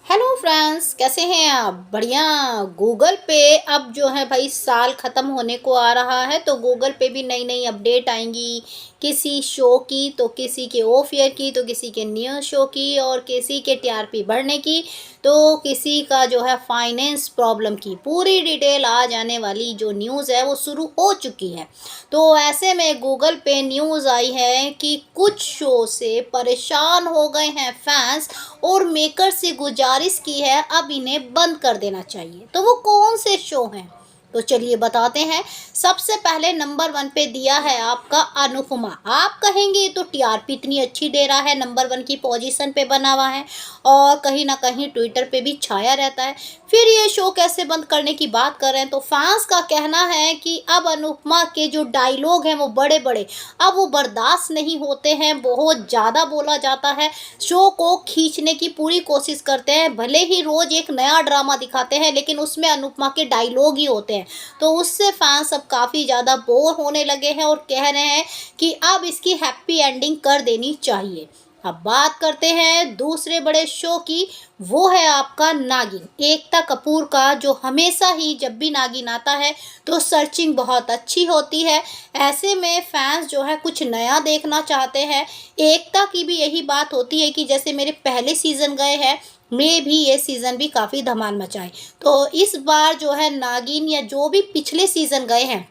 Hello friends, कैसे हैं आप? बढ़िया। गूगल पे अब जो है भाई साल ख़त्म होने को आ रहा है, तो गूगल पे भी नई नई अपडेट आएंगी। किसी शो की तो किसी के ऑफ ईयर की, तो किसी के न्यू शो की, और किसी के टीआरपी बढ़ने की, तो किसी का जो है फाइनेंस प्रॉब्लम की पूरी डिटेल आ जाने वाली जो न्यूज़ है वो शुरू हो चुकी है। तो ऐसे में गूगल पे न्यूज़ आई है कि कुछ शो से परेशान हो गए हैं फैंस, और मेकर से गुजारिश की है अब इन्हें बंद कर देना चाहिए। तो वो कौन से शो हैं, तो चलिए बताते हैं। सबसे पहले नंबर 1 पे दिया है आपका अनुपमा। आप कहेंगे तो टीआरपी इतनी अच्छी दे रहा है, नंबर 1 की पोजीशन पे बना हुआ है और कहीं ना कहीं ट्विटर पे भी छाया रहता है, फिर ये शो कैसे बंद करने की बात कर रहे हैं? तो फैंस का कहना है कि अब अनुपमा के जो डायलॉग हैं वो बड़े बड़े अब वो बर्दाश्त नहीं होते हैं, बहुत ज़्यादा बोला जाता है। शो को खींचने की पूरी कोशिश करते हैं, भले ही रोज एक नया ड्रामा दिखाते हैं लेकिन उसमें अनुपमा के डायलॉग ही होते हैं। तो उससे फैंस अब काफ़ी ज़्यादा बोर होने लगे हैं और कह रहे हैं कि अब इसकी हैप्पी एंडिंग कर देनी चाहिए। अब बात करते हैं दूसरे बड़े शो की, वो है आपका नागिन, एकता कपूर का, जो हमेशा ही जब भी नागिन आता है तो सर्चिंग बहुत अच्छी होती है। ऐसे में फैंस जो है कुछ नया देखना चाहते हैं। एकता की भी यही बात होती है कि जैसे मेरे पहले सीज़न गए हैं, में भी ये सीज़न भी काफ़ी धमाल मचाए। तो इस बार जो है नागिन, या जो भी पिछले सीज़न गए हैं,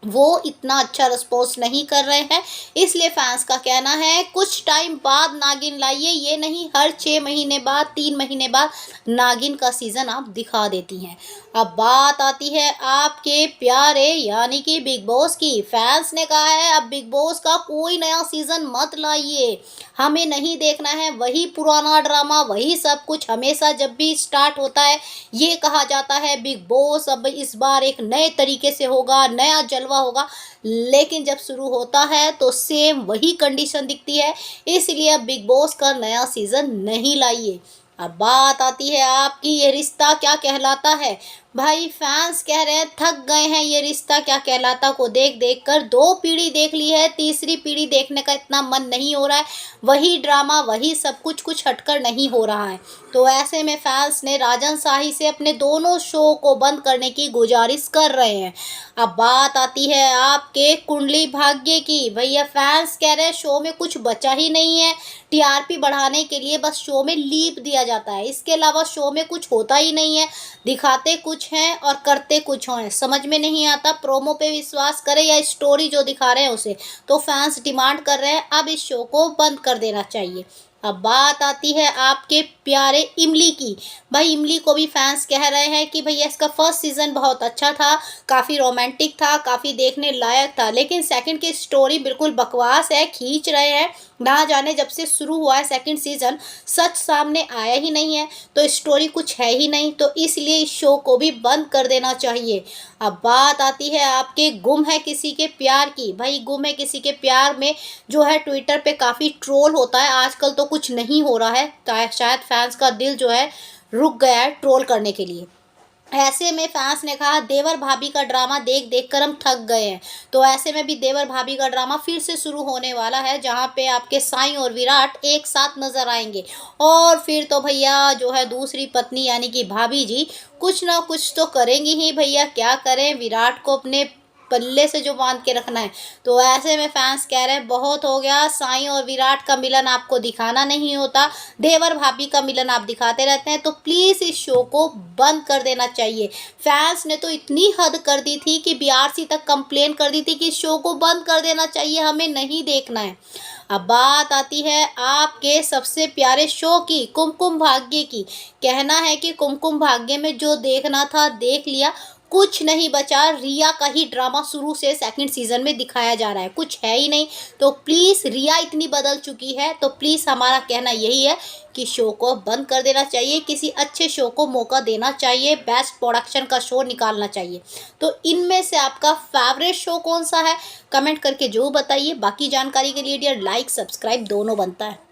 वो इतना अच्छा रिस्पॉन्स नहीं कर रहे हैं। इसलिए फैंस का कहना है कुछ टाइम बाद नागिन लाइए, ये नहीं हर 6 महीने बाद, 3 महीने बाद नागिन का सीज़न आप दिखा देती हैं। अब बात आती है आपके प्यारे यानी कि बिग बॉस की। फैंस ने कहा है अब बिग बॉस का कोई नया सीज़न मत लाइए, हमें नहीं देखना है वही पुराना ड्रामा, वही सब कुछ। हमेशा जब भी स्टार्ट होता है ये कहा जाता है बिग बॉस अब इस बार एक नए तरीके से होगा, नया जलवा होगा, लेकिन जब शुरू होता है तो सेम वही कंडीशन दिखती है। इसलिए अब बिग बॉस का नया सीज़न नहीं लाइए। अब बात आती है आपकी ये रिश्ता क्या कहलाता है। भाई फैंस कह रहे हैं थक गए हैं ये रिश्ता क्या कहलाता को देख देख कर। 2 पीढ़ी देख ली है, तीसरी पीढ़ी देखने का इतना मन नहीं हो रहा है। वही ड्रामा, वही सब कुछ, कुछ हटकर नहीं हो रहा है। तो ऐसे में फैंस ने राजन शाही से अपने दोनों शो को बंद करने की गुजारिश कर रहे हैं। अब बात आती है आपके कुंडली भाग्य की। भैया फैंस कह रहे हैं शो में कुछ बचा ही नहीं है, टीआरपी बढ़ाने के लिए बस शो में लीप दिया जाता है, इसके अलावा शो में कुछ होता ही नहीं है। दिखाते कुछ हैं और करते कुछ हैं, समझ में नहीं आता प्रोमो पे विश्वास करें या स्टोरी जो दिखा रहे हैं उसे। तो फैंस डिमांड कर रहे हैं अब इस शो को बंद कर देना चाहिए। अब बात आती है आपके प्यारे इमली की। भाई इमली को भी फैंस कह रहे हैं कि भैया इसका फर्स्ट सीज़न बहुत अच्छा था, काफ़ी रोमांटिक था, काफ़ी देखने लायक था, लेकिन सेकंड की स्टोरी बिल्कुल बकवास है, खींच रहे हैं। ना जाने जब से शुरू हुआ है सेकंड सीज़न सच सामने आया ही नहीं है, तो स्टोरी कुछ है ही नहीं, तो इसलिए इस शो को भी बंद कर देना चाहिए। अब बात आती है आपके गुम है किसी के प्यार की। भाई गुम है किसी के प्यार में जो है ट्विटर पे काफ़ी ट्रोल होता है, आजकल तो कुछ नहीं हो रहा है, शायद फैंस का दिल जो है रुक गया है ट्रोल करने के लिए। ऐसे में फैंस ने कहा देवर भाभी का ड्रामा देख देख कर हम थक गए हैं। तो ऐसे में भी देवर भाभी का ड्रामा फिर से शुरू होने वाला है, जहां पे आपके साई और विराट एक साथ नजर आएंगे। और फिर तो भैया जो है दूसरी पत्नी यानी कि भाभी जी कुछ ना कुछ तो करेंगी ही। भैया क्या करें, विराट को अपने पल्ले से जो बांध के रखना है। तो ऐसे में फैंस कह रहे हैं बहुत हो गया, साईं और विराट का मिलन आपको दिखाना नहीं होता, देवर भाभी का मिलन आप दिखाते रहते हैं, तो प्लीज़ इस शो को बंद कर देना चाहिए। फैंस ने तो इतनी हद कर दी थी कि बीआरसी तक कंप्लेन कर दी थी कि इस शो को बंद कर देना चाहिए, हमें नहीं देखना है। अब बात आती है आपके सबसे प्यारे शो की, कुमकुम भाग्य की। कहना है कि कुमकुम भाग्य में जो देखना था देख लिया, कुछ नहीं बचा। रिया का ही ड्रामा शुरू से सेकंड सीजन में दिखाया जा रहा है, कुछ है ही नहीं। तो प्लीज़ रिया इतनी बदल चुकी है, तो प्लीज़ हमारा कहना यही है कि शो को बंद कर देना चाहिए, किसी अच्छे शो को मौका देना चाहिए, बेस्ट प्रोडक्शन का शो निकालना चाहिए। तो इनमें से आपका फेवरेट शो कौन सा है, कमेंट करके जो बताइए। बाकी जानकारी के लिए डियर लाइक सब्सक्राइब दोनों बनता है।